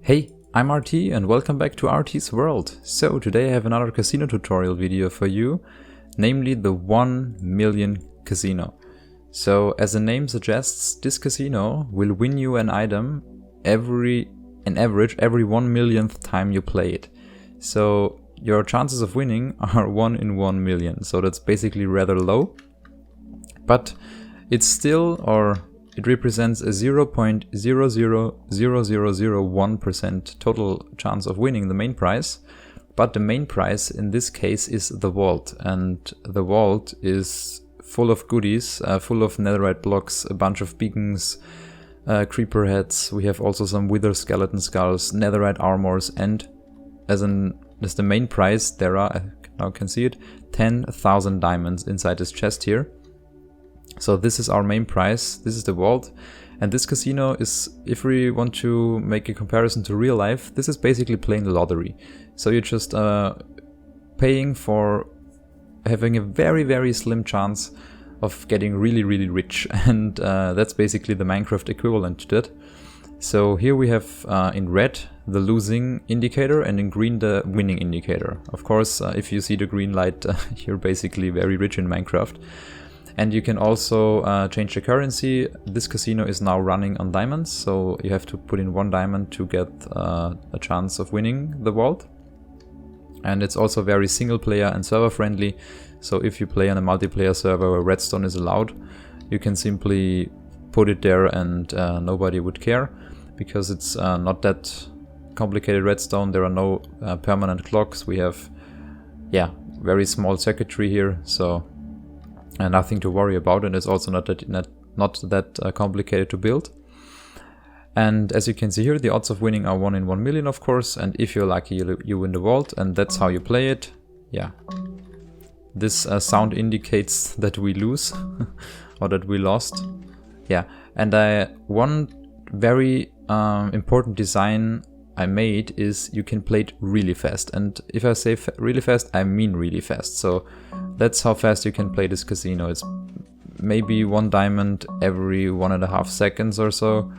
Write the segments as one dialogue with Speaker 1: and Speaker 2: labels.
Speaker 1: Hey, I'm RT and welcome back to RTsWorld. So today I have another casino tutorial video for you, namely the 1 million casino. So as the name suggests, this casino will win you an item every 1 millionth time you play it. So your chances of winning are 1 in 1 million, so that's basically rather low. But it's still, it represents a 0.00001% total chance of winning the main prize. But the main prize in this case is the vault, and the vault is full of goodies, full of netherite blocks, a bunch of beacons, creeper heads. We have also some wither skeleton skulls, netherite armors, and as the main prize there are, I now can see it, 10,000 diamonds inside this chest here. So this is our main prize, this is the vault, and this casino is, if we want to make a comparison to real life, this is basically playing the lottery. So you're just paying for having a very slim chance of getting really rich, and that's basically the Minecraft equivalent to that. So here we have in red the losing indicator and in green the winning indicator. Of course, if you see the green light, you're basically very rich in Minecraft. And you can also change the currency. This casino is now running on diamonds, so you have to put in 1 diamond to get a chance of winning the vault. And it's also very single player and server friendly, so if you play on a multiplayer server where Redstone is allowed, you can simply put it there and nobody would care, because it's not that complicated Redstone. There are no permanent clocks. We have very small circuitry here, so nothing to worry about, and it's also not that complicated to build. And as you can see here, the odds of winning are 1 in 1 million, of course, and if you're lucky, you win the vault, and that's how you play it. Yeah, this sound indicates that we lose or that we lost. Yeah, and one very important design I made is you can play it really fast, and if I say really fast, I mean really fast. So that's how fast you can play this casino. It's maybe 1 diamond every 1.5 seconds or so.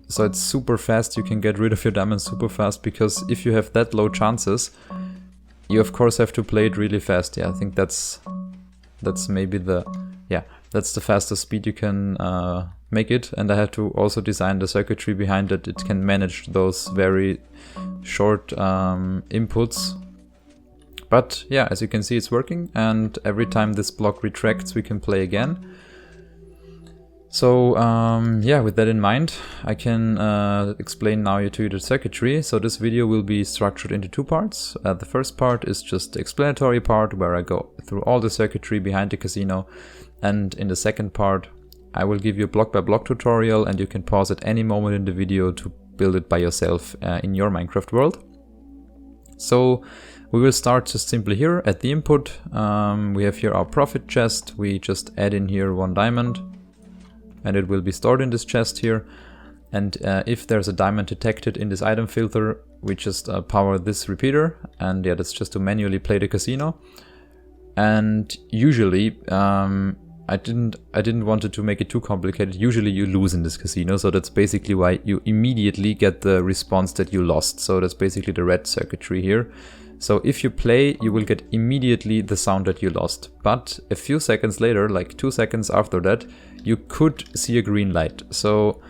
Speaker 1: So it's super fast. You can get rid of your diamonds super fast, because if you have that low chances, you of course have to play it really fast. Yeah, I think that's maybe that's the fastest speed you can make it. And I had to also design the circuitry behind it. It can manage those very short inputs. But yeah, as you can see, it's working, and every time this block retracts, we can play again. So yeah, with that in mind, I can explain now to you the circuitry. So this video will be structured into 2 parts. The first part is just the explanatory part, where I go through all the circuitry behind the casino, and in the second part I will give you a block by block tutorial, and you can pause at any moment in the video to build it by yourself in your Minecraft world. So we will start just simply here at the input. We have here our profit chest. We just add in here 1 diamond, and it will be stored in this chest here. And if there's a diamond detected in this item filter, we just power this repeater, and yeah, that's just to manually play the casino. And usually I didn't want it to make it too complicated. Usually you lose in this casino, so that's basically why you immediately get the response that you lost. So that's basically the red circuitry here. So if you play, you will get immediately the sound that you lost. But a few seconds later, like 2 seconds after that, you could see a green light. So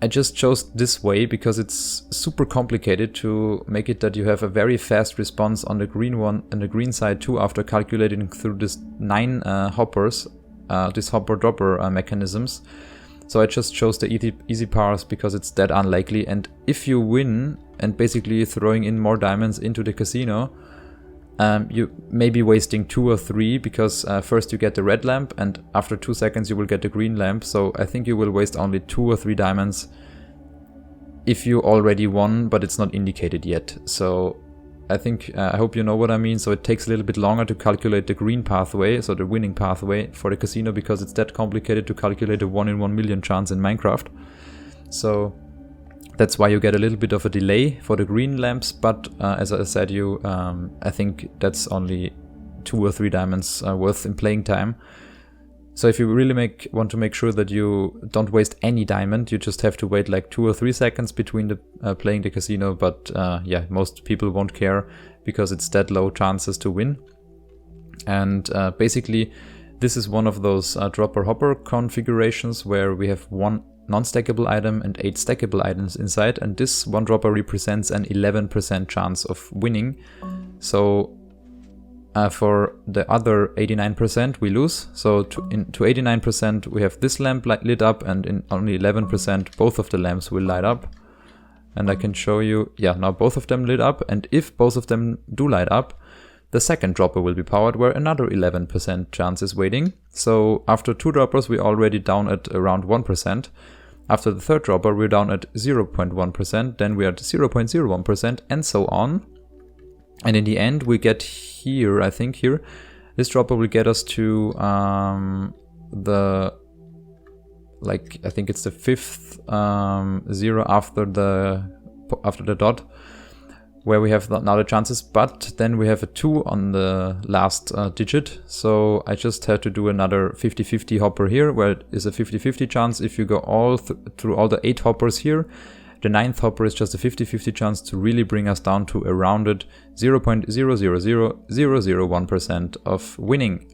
Speaker 1: I just chose this way because it's super complicated to make it that you have a very fast response on the green one and the green side too, after calculating through this 9 hoppers, these hopper-dropper mechanisms. So I just chose the easy path because it's that unlikely. And if you win and basically throwing in more diamonds into the casino, you may be wasting 2 or 3, because first you get the red lamp, and after 2 seconds you will get the green lamp. So I think you will waste only 2 or 3 diamonds if you already won, but it's not indicated yet. So I think, I hope you know what I mean. So it takes a little bit longer to calculate the green pathway, so the winning pathway for the casino, because it's that complicated to calculate a 1 in 1 million chance in Minecraft. So that's why you get a little bit of a delay for the green lamps, but as I said, I think that's only 2 or 3 diamonds worth in playing time. So if you really want to make sure that you don't waste any diamond, you just have to wait like 2 or 3 seconds between the playing the casino. But yeah, most people won't care because it's that low chances to win. And basically, this is one of those dropper hopper configurations where we have 1 non-stackable item and 8 stackable items inside. And this one dropper represents an 11% chance of winning. So for the other 89% we lose. So to 89% we have this lamp lit up, and in only 11% both of the lamps will light up. And I can show you, yeah, now both of them lit up, and if both of them do light up, the second dropper will be powered where another 11% chance is waiting. So after 2 droppers we're already down at around 1%. After the third dropper we're down at 0.1%, then we're at 0.01%, and so on. And in the end we get here, I think here, this dropper will get us to the, like, I think it's the 5th 0 after the dot, where we have now the chances, but then we have a 2 on the last digit. So I just had to do another 50-50 hopper here, where it is a 50-50 chance. If you go all through all the 8 hoppers here, the 9th hopper is just a 50-50 chance to really bring us down to a rounded 0.000001% of winning.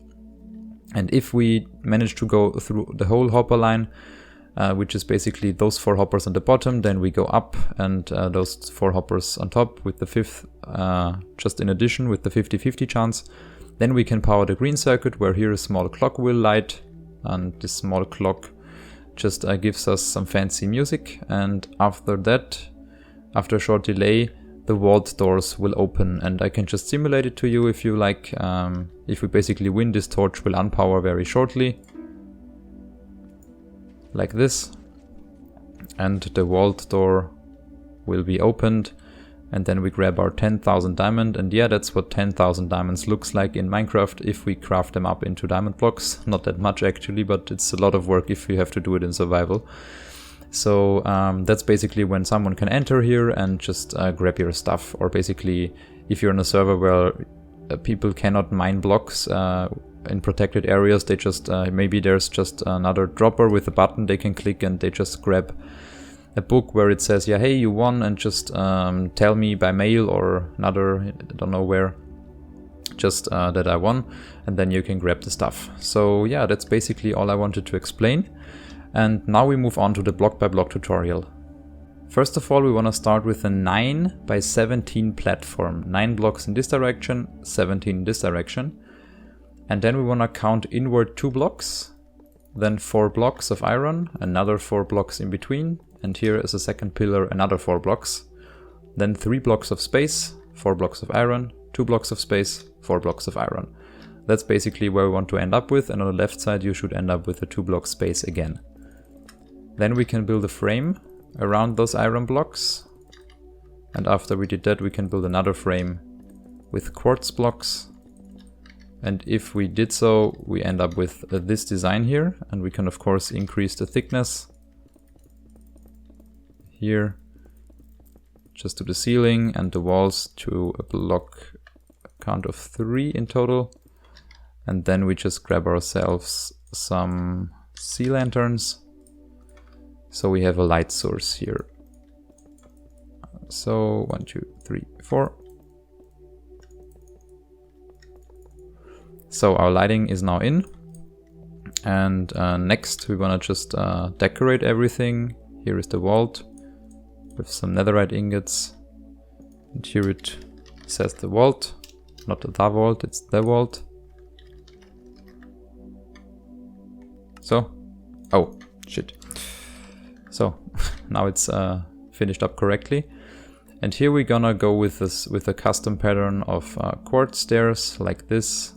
Speaker 1: And if we manage to go through the whole hopper line, which is basically those 4 hoppers on the bottom, then we go up, and those 4 hoppers on top with the 5th just in addition with the 50-50 chance. Then we can power the green circuit, where here a small clock will light, and this small clock just gives us some fancy music. And after that, after a short delay, the vault doors will open, and I can just simulate it to you if you like. If we basically win, this torch will unpower very shortly, like this, and the vault door will be opened, and then we grab our 10,000 diamond. And yeah, that's what 10,000 diamonds looks like in Minecraft if we craft them up into diamond blocks. Not that much actually, but it's a lot of work if you have to do it in survival. So that's basically when someone can enter here and just grab your stuff. Or basically, if you're on a server where people cannot mine blocks in protected areas, they just maybe there's just another dropper with a button they can click, and they just grab a book where it says, yeah, hey, you won, and just tell me by mail or another, I don't know where, just that I won, and then you can grab the stuff. So yeah, that's basically all I wanted to explain. And now we move on to the block by block tutorial. First of all, we want to start with a 9 by 17 platform. 9 blocks in this direction, 17 in this direction. And then we want to count inward 2 blocks, then 4 blocks of iron, another 4 blocks in between, and here is a second pillar, another 4 blocks. Then 3 blocks of space, 4 blocks of iron, 2 blocks of space, 4 blocks of iron. That's basically where we want to end up with, and on the left side you should end up with a 2 block space again. Then we can build a frame around those iron blocks, and after we did that we can build another frame with quartz blocks. And if we did so, we end up with this design here, and we can of course increase the thickness here just to the ceiling, and the walls to a block count of 3 in total. And then we just grab ourselves some sea lanterns, so we have a light source here. So 1, 2, 3, 4. So our lighting is now in, and next we want to just decorate everything. Here is the vault with some netherite ingots, and here it says the vault, not the vault, it's the vault. So, oh shit. So now it's finished up correctly. And here we're gonna go with this, with a custom pattern of quartz stairs like this.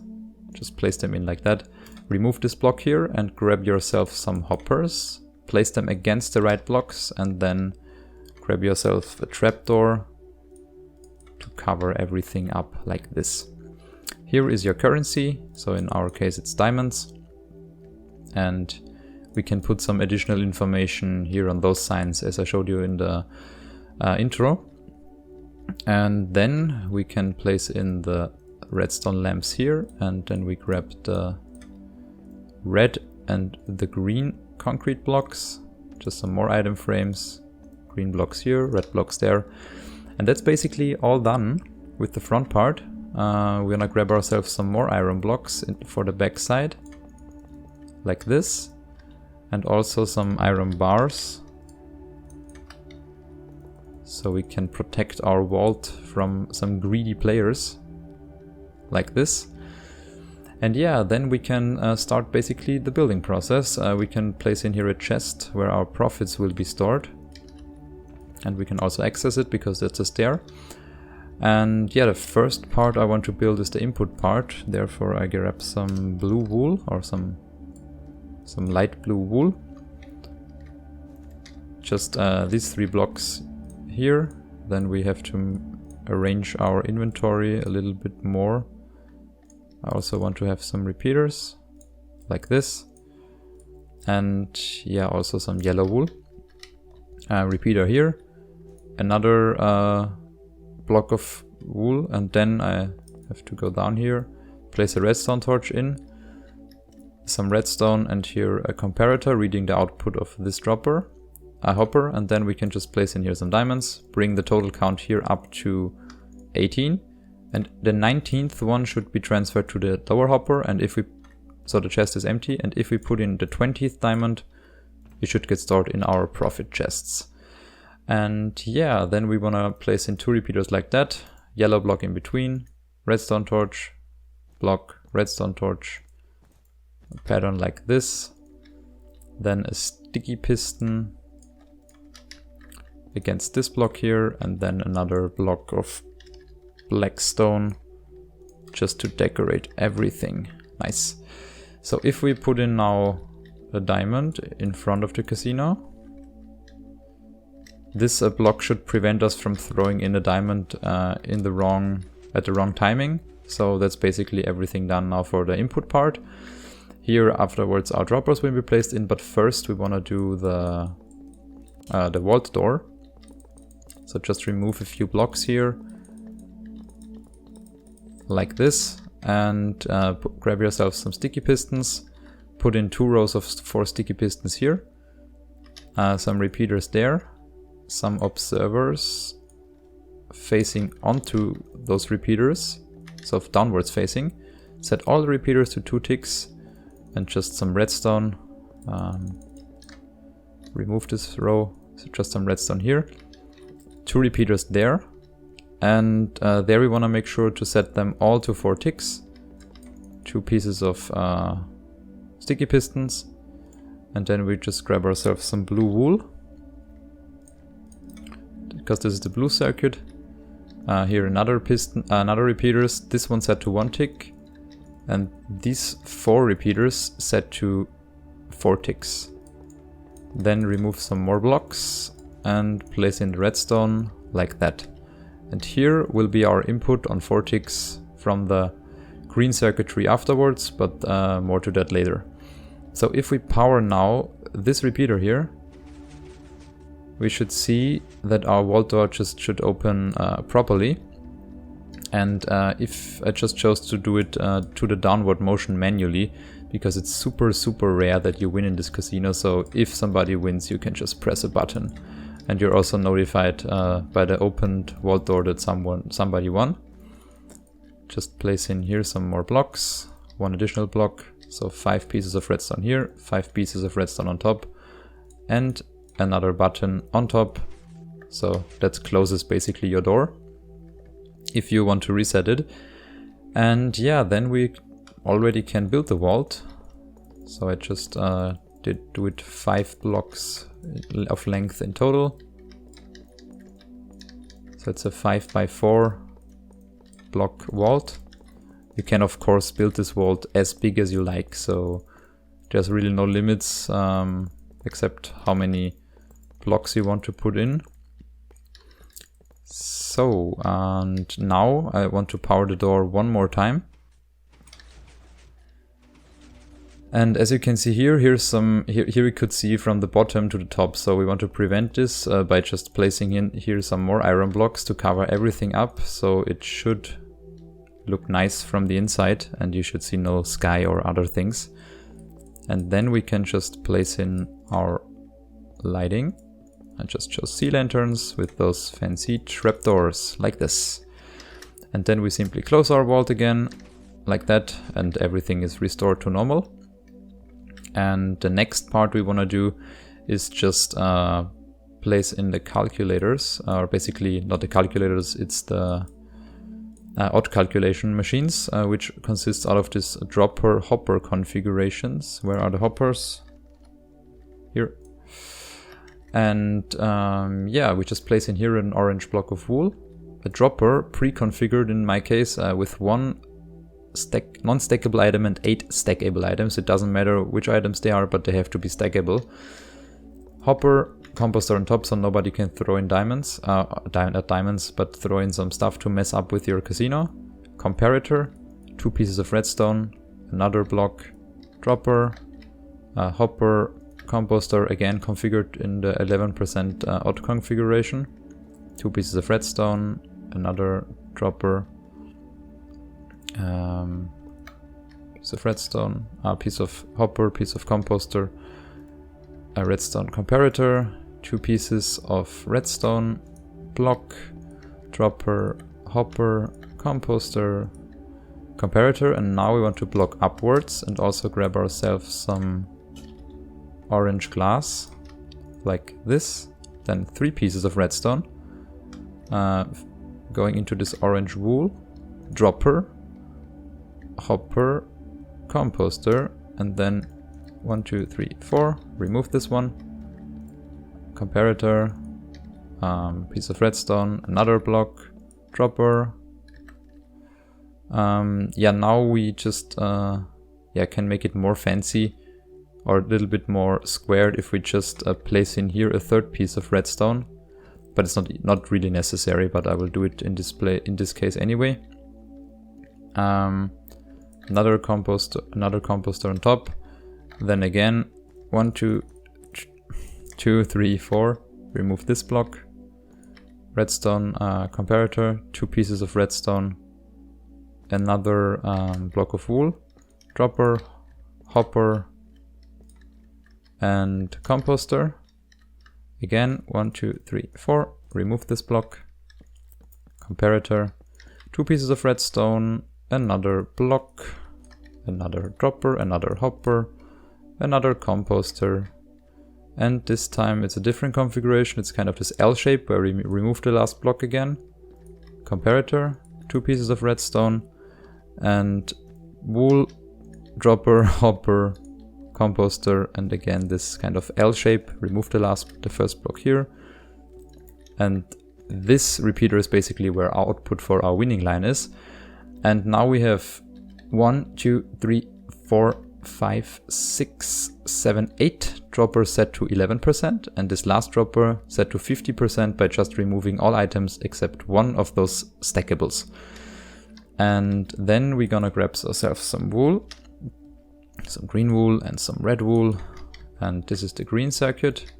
Speaker 1: Just place them in like that. Remove this block here and grab yourself some hoppers. Place them against the right blocks, and then grab yourself a trapdoor to cover everything up like this. Here is your currency. So in our case it's diamonds. And we can put some additional information here on those signs as I showed you in the intro. And then we can place in the redstone lamps here, and then we grab the red and the green concrete blocks. Just some more item frames. Green blocks here, red blocks there. And that's basically all done with the front part. We're gonna grab ourselves some more iron blocks for the back side, like this, and also some iron bars, so we can protect our vault from some greedy players, like this. And yeah, then we can start basically the building process. We can place in here a chest where our profits will be stored, and we can also access it because that's a stair. And yeah, the first part I want to build is the input part. Therefore I grab some blue wool, or some light blue wool. Just these 3 blocks here. Then we have to arrange our inventory a little bit more. I also want to have some repeaters, like this. And yeah, also some yellow wool. Repeater here. Another block of wool, and then I have to go down here, place a redstone torch in, some redstone, and here a comparator reading the output of this hopper, and then we can just place in here some diamonds, bring the total count here up to 18, and the 19th one should be transferred to the lower hopper, and if we, so the chest is empty, and if we put in the 20th diamond, it should get stored in our profit chests. And yeah, then we want to place in 2 repeaters like that, yellow block in between, redstone torch, block, redstone torch, a pattern like this, then a sticky piston against this block here, and then another block of black stone just to decorate everything. Nice. So if we put in now a diamond in front of the casino, this block should prevent us from throwing in a diamond at the wrong timing. So that's basically everything done now for the input part. Here afterwards our droppers will be placed in, but first we want to do the vault door. So just remove a few blocks here, like this, and grab yourself some sticky pistons. Put in 2 rows of 4 sticky pistons here, some repeaters there, some observers facing onto those repeaters, so downwards facing. Set all the repeaters to 2 ticks, and just some redstone. Remove this row, so just some redstone here. 2 repeaters there, and there we want to make sure to set them all to 4 ticks. 2 pieces of sticky pistons, and then we just grab ourselves some blue wool, because this is the blue circuit. Here another piston, another repeaters. This one set to 1 tick, and these 4 repeaters set to 4 ticks. Then remove some more blocks and place in the redstone like that. And here will be our input on 4 ticks from the green circuitry afterwards, but more to that later. So if we power now this repeater here, we should see that our vault door just should open properly. And if I just chose to do it to the downward motion manually, because it's super rare that you win in this casino, so if somebody wins you can just press a button. And you're also notified by the opened vault door that somebody won. Just place in here some more blocks, 1 additional block, so 5 pieces of redstone here, 5 pieces of redstone on top, and another button on top. So that closes basically your door if you want to reset it. And yeah, then we already can build the vault. So I just did do it 5 blocks of length in total. So it's a 5x4 block vault. You can of course build this vault as big as you like, so there's really no limits except how many blocks you want to put in. So, and now I want to power the door one more time. And as you can see here, here we could see from the bottom to the top. So we want to prevent this by just placing in here some more iron blocks to cover everything up. So it should look nice from the inside and you should see no sky or other things. And then we can just place in our lighting. I just chose sea lanterns with those fancy trapdoors like this. And then we simply close our vault again like that, and everything is restored to normal. And the next part we want to do is just place in the calculators, or basically not the calculators, it's the odd calculation machines, which consists out of this dropper hopper configurations. Where are the hoppers? Here. And yeah, we just place in here an orange block of wool, a dropper pre-configured in my case with 1 non-stackable item and 8 stackable items. It doesn't matter which items they are, but they have to be stackable. Hopper, composter on top, so nobody can throw in diamonds, not diamonds, but throw in some stuff to mess up with your casino. Comparator, 2 pieces of redstone, another block, dropper, hopper, composter, again configured in the 11% odd configuration, 2 pieces of redstone, another dropper, piece of redstone, a piece of hopper, piece of composter, a redstone comparator, 2 pieces of redstone, block, dropper, hopper, composter, comparator, and now we want to block upwards and also grab ourselves some orange glass like this, then 3 pieces of redstone, going into this orange wool, dropper, hopper, composter, and then 1, 2, 3, 4, remove this one, comparator, piece of redstone, another block, dropper. Yeah, now we just can make it more fancy or a little bit more squared if we just place in here a 3rd piece of redstone, but it's not really necessary, but I will do it in this case anyway. Another composter on top, then again 1, 2, 3, 4, remove this block, redstone comparator, 2 pieces of redstone, another block of wool, dropper, hopper, and composter. Again 1, 2, 3, 4, remove this block, comparator, 2 pieces of redstone, another block, another dropper, another hopper, another composter, and this time it's a different configuration. It's kind of this L shape where we remove the last block again, comparator, 2 pieces of redstone, and wool, dropper, hopper, composter, and again this kind of L shape, remove the first block here, and this repeater is basically where our output for our winning line is. And now we have 1, 2, 3, 4, 5, 6, 7, 8 droppers set to 11%, and this last dropper set to 50% by just removing all items except one of those stackables. And then we're gonna grab ourselves some wool, some green wool and some red wool, and this is the green circuit.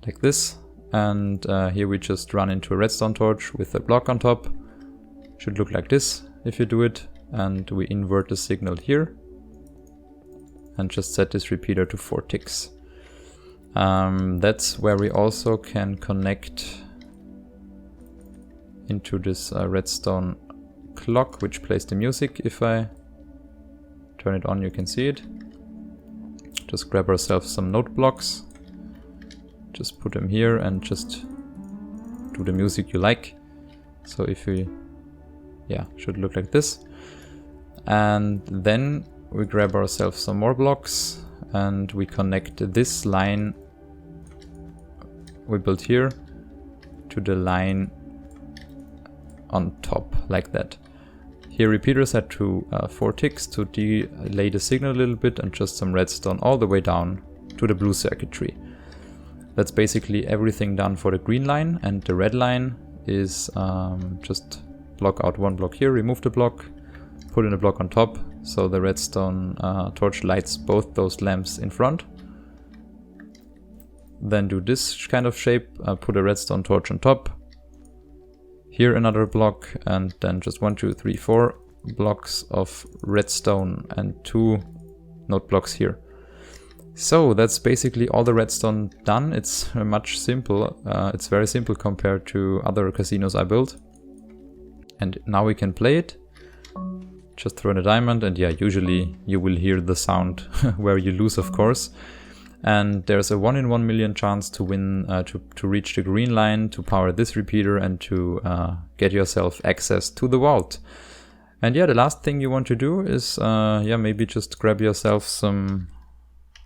Speaker 1: Like this. And here we just run into a redstone torch with a block on top. Should look like this if you do it. And we invert the signal here. And just set this repeater to 4 ticks. That's where we also can connect into this redstone clock, which plays the music. If I turn it on, you can see it. Just grab ourselves some note blocks. Just put them here and just do the music you like. So if we, should look like this. And then we grab ourselves some more blocks and we connect this line we built here to the line on top, like that. Here repeater set to 4 ticks to delay the signal a little bit, and just some redstone all the way down to the blue circuitry. That's basically everything done for the green line, and the red line is just block out 1 block here, remove the block, put in a block on top, so the redstone torch lights both those lamps in front. Then do this kind of shape, put a redstone torch on top, here another block, and then just 1, 2, 3, 4 blocks of redstone and 2 note blocks here. So that's basically all the redstone done. It's much simple. It's very simple compared to other casinos I built. And now we can play it. Just throw in a diamond, and yeah, usually you will hear the sound where you lose, of course. And there's a 1 in 1 million chance to win, to reach the green line, to power this repeater, and to get yourself access to the vault. And yeah, the last thing you want to do is, maybe just grab yourself some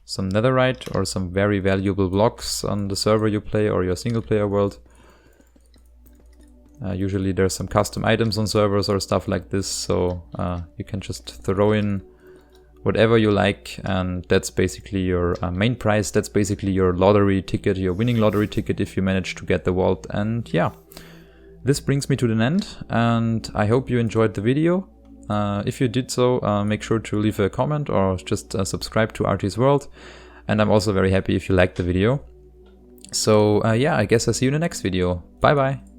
Speaker 1: netherite or some very valuable blocks on the server you play or your single player world. Usually there's some custom items on servers or stuff like this, so you can just throw in whatever you like, and that's basically your main prize. That's basically your lottery ticket, your winning lottery ticket if you manage to get the vault. And yeah, this brings me to an end, and I hope you enjoyed the video. If you did so, make sure to leave a comment or just subscribe to RTsWorld. And I'm also very happy if you liked the video. So yeah, I guess I'll see you in the next video. Bye bye.